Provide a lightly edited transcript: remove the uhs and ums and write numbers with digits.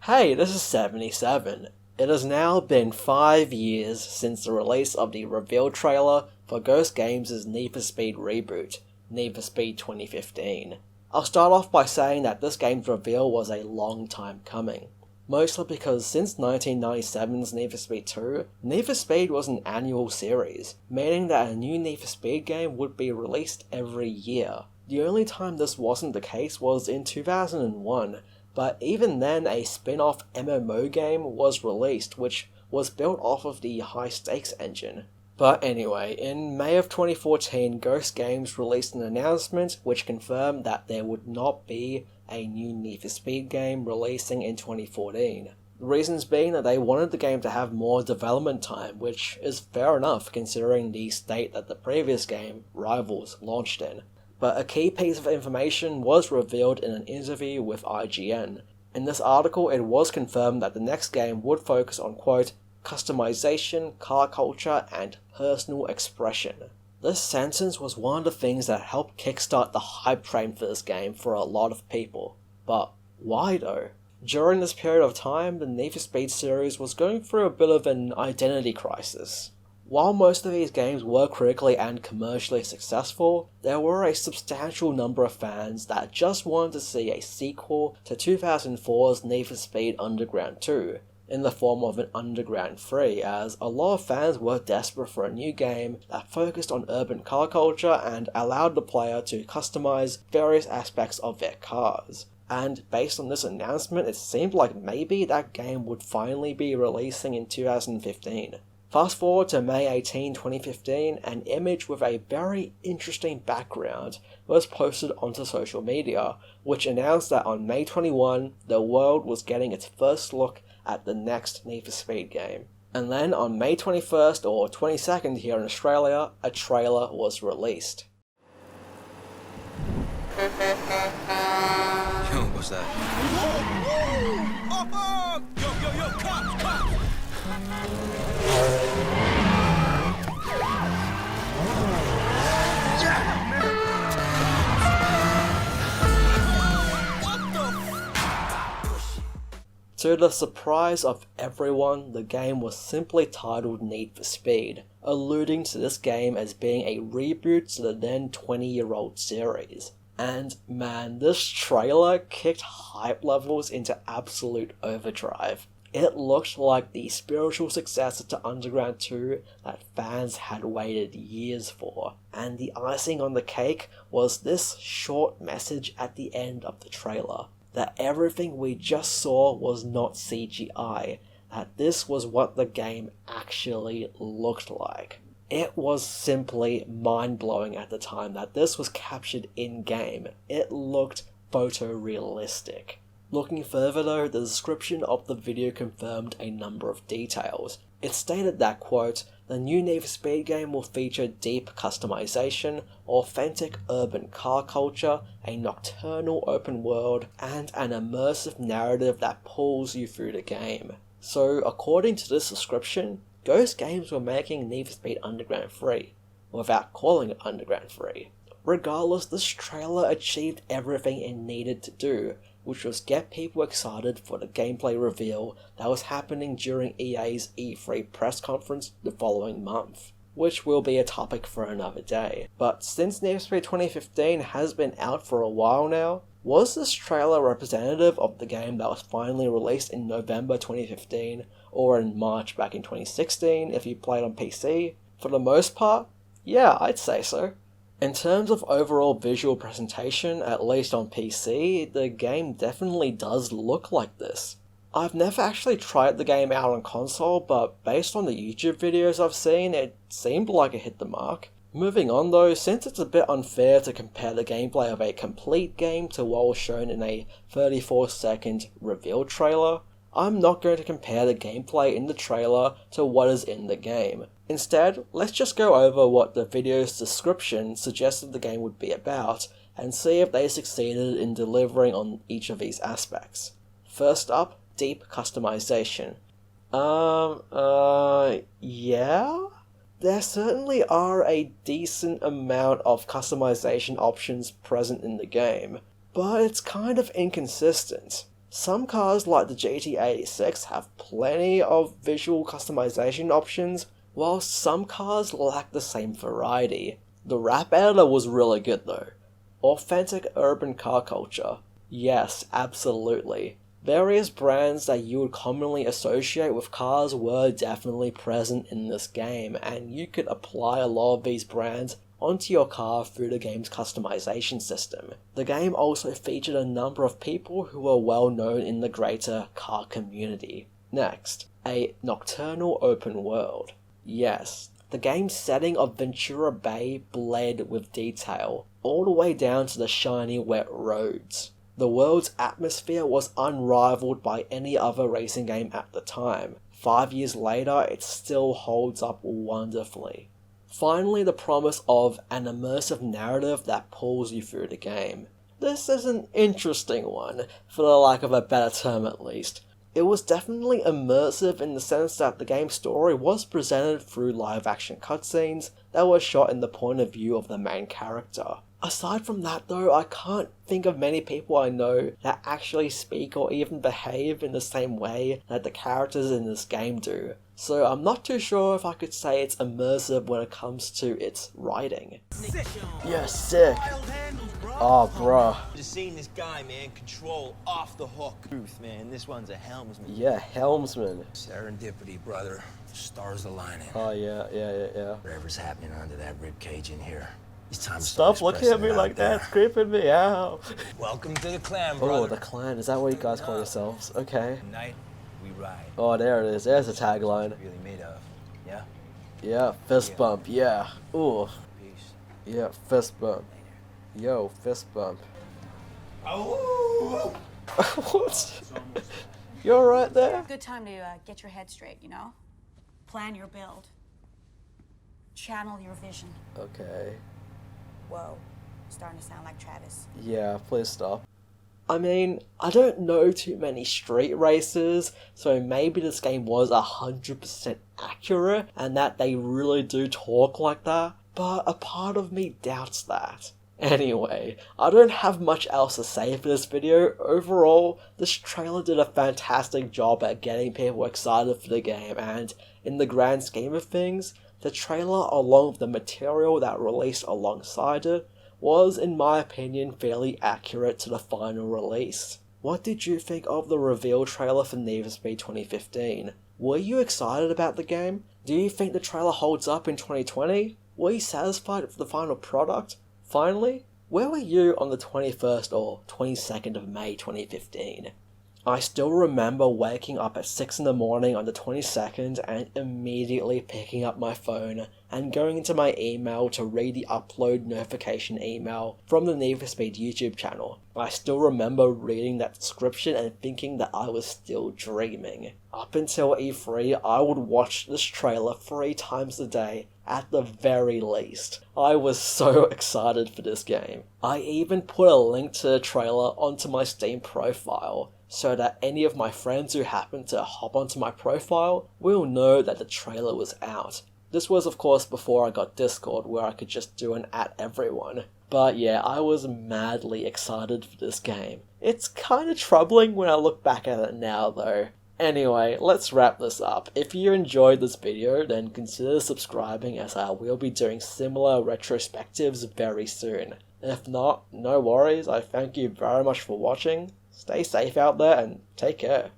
Hey, this is 77. It has now been 5 years since the release of the reveal trailer for Ghost Games' Need for Speed reboot, Need for Speed 2015. I'll start off by saying that this game's reveal was a long time coming. Mostly because since 1997's Need for Speed 2, Need for Speed was an annual series, meaning that a new Need for Speed game would be released every year. The only time this wasn't the case was in 2001, but even then a spin-off MMO game was released, which was built off of the High Stakes engine. But anyway, in May of 2014, Ghost Games released an announcement which confirmed that there would not be a new Need for Speed game releasing in 2014. The reasons being that they wanted the game to have more development time, which is fair enough considering the state that the previous game, Rivals, launched in. But a key piece of information was revealed in an interview with IGN. In this article, it was confirmed that the next game would focus on, quote, customization, car culture, and personal expression. This sentence was one of the things that helped kickstart the hype train for this game for a lot of people. But why though? During this period of time, the Need for Speed series was going through a bit of an identity crisis. While most of these games were critically and commercially successful, there were a substantial number of fans that just wanted to see a sequel to 2004's Need for Speed Underground 2, in the form of an Underground 3, as a lot of fans were desperate for a new game that focused on urban car culture and allowed the player to customize various aspects of their cars. And based on this announcement, it seemed like maybe that game would finally be releasing in 2015. Fast forward to May 18, 2015, an image with a very interesting background was posted onto social media, which announced that on May 21, the world was getting its first look at the next Need for Speed game. And then on May 21st or 22nd here in Australia, a trailer was released. Yo, what's that? Whoa! Yo, cops! To the surprise of everyone, the game was simply titled Need for Speed, alluding to this game as being a reboot to the then 20-year-old series. And man, this trailer kicked hype levels into absolute overdrive. It looked like the spiritual successor to Underground 2 that fans had waited years for. And the icing on the cake was this short message at the end of the trailer, that everything we just saw was not CGI, that this was what the game actually looked like. It was simply mind-blowing at the time that this was captured in-game. It looked photorealistic. Looking further though, the description of the video confirmed a number of details. It stated that, quote, the new Need for Speed game will feature deep customization, authentic urban car culture, a nocturnal open world, and an immersive narrative that pulls you through the game. So, according to this description, Ghost Games were making Need for Speed Underground 3, without calling it Underground 3. Regardless, this trailer achieved everything it needed to do, which was get people excited for the gameplay reveal that was happening during EA's E3 press conference the following month, which will be a topic for another day. But since Need for Speed 2015 has been out for a while now, was this trailer representative of the game that was finally released in November 2015, or in March back in 2016 if you played on PC? For the most part, yeah, I'd say so. In terms of overall visual presentation, at least on PC, the game definitely does look like this. I've never actually tried the game out on console, but based on the YouTube videos I've seen, it seemed like it hit the mark. Moving on though, since it's a bit unfair to compare the gameplay of a complete game to what was shown in a 34-second reveal trailer, I'm not going to compare the gameplay in the trailer to what is in the game. Instead, let's just go over what the video's description suggested the game would be about, and see if they succeeded in delivering on each of these aspects. First up, deep customization. Yeah? There certainly are a decent amount of customization options present in the game, but it's kind of inconsistent. Some cars like the GT86 have plenty of visual customization options, while some cars lack the same variety. The rap editor was really good though. Authentic urban car culture. Yes, absolutely. Various brands that you would commonly associate with cars were definitely present in this game, and you could apply a lot of these brands onto your car through the game's customization system. The game also featured a number of people who were well known in the greater car community. Next, a nocturnal open world. Yes, the game's setting of Ventura Bay bled with detail, all the way down to the shiny wet roads. The world's atmosphere was unrivaled by any other racing game at the time. 5 years later, it still holds up wonderfully. Finally, the promise of an immersive narrative that pulls you through the game. This is an interesting one, for the lack of a better term at least. It was definitely immersive in the sense that the game's story was presented through live-action cutscenes that were shot in the point of view of the main character. Aside from that though, I can't think of many people I know that actually speak or even behave in the same way that the characters in this game do. So I'm not too sure if I could say it's immersive when it comes to its writing. Yeah, sick. Oh, bruh. Just seeing this guy, man, control off the hook. Truth, man, this one's a helmsman. Yeah, helmsman. Serendipity, brother. Stars aligning. Oh yeah. Whatever's happening under that rib cage in here. It's time to Stop looking at me like that, it's creeping me out. Welcome to the clan, brother. Oh, the clan, is that what you guys call yourselves? Okay. Tonight, we ride. Oh, there it is, there's the tagline. Really made of. Yeah? Yeah, fist bump, yeah. Ooh, Peace. yeah, fist bump. Yo, fist bump. Oh! What? You alright there? Good time to get your head straight, you know? Plan your build. Channel your vision. Okay. Whoa, starting to sound like Travis. Yeah, please stop. I mean, I don't know too many street races, so maybe this game was 100% accurate and that they really do talk like that, but a part of me doubts that. Anyway, I don't have much else to say for this video. Overall, this trailer did a fantastic job at getting people excited for the game, and in the grand scheme of things, the trailer along with the material that released alongside it was, in my opinion, fairly accurate to the final release. What did you think of the reveal trailer for Need for Speed 2015? Were you excited about the game? Do you think the trailer holds up in 2020? Were you satisfied with the final product? Finally, where were you on the 21st or 22nd of May 2015? I still remember waking up at 6 in the morning on the 22nd and immediately picking up my phone and going into my email to read the upload notification email from the Need for Speed YouTube channel. I still remember reading that description and thinking that I was still dreaming. Up until E3, I would watch this trailer 3 times a day at the very least. I was so excited for this game. I even put a link to the trailer onto my Steam profile, so that any of my friends who happen to hop onto my profile will know that the trailer was out. This was of course before I got Discord, where I could just do an @everyone. But yeah, I was madly excited for this game. It's kinda troubling when I look back at it now though. Anyway, let's wrap this up. If you enjoyed this video, then consider subscribing, as I will be doing similar retrospectives very soon. If not, no worries, I thank you very much for watching. Stay safe out there and take care.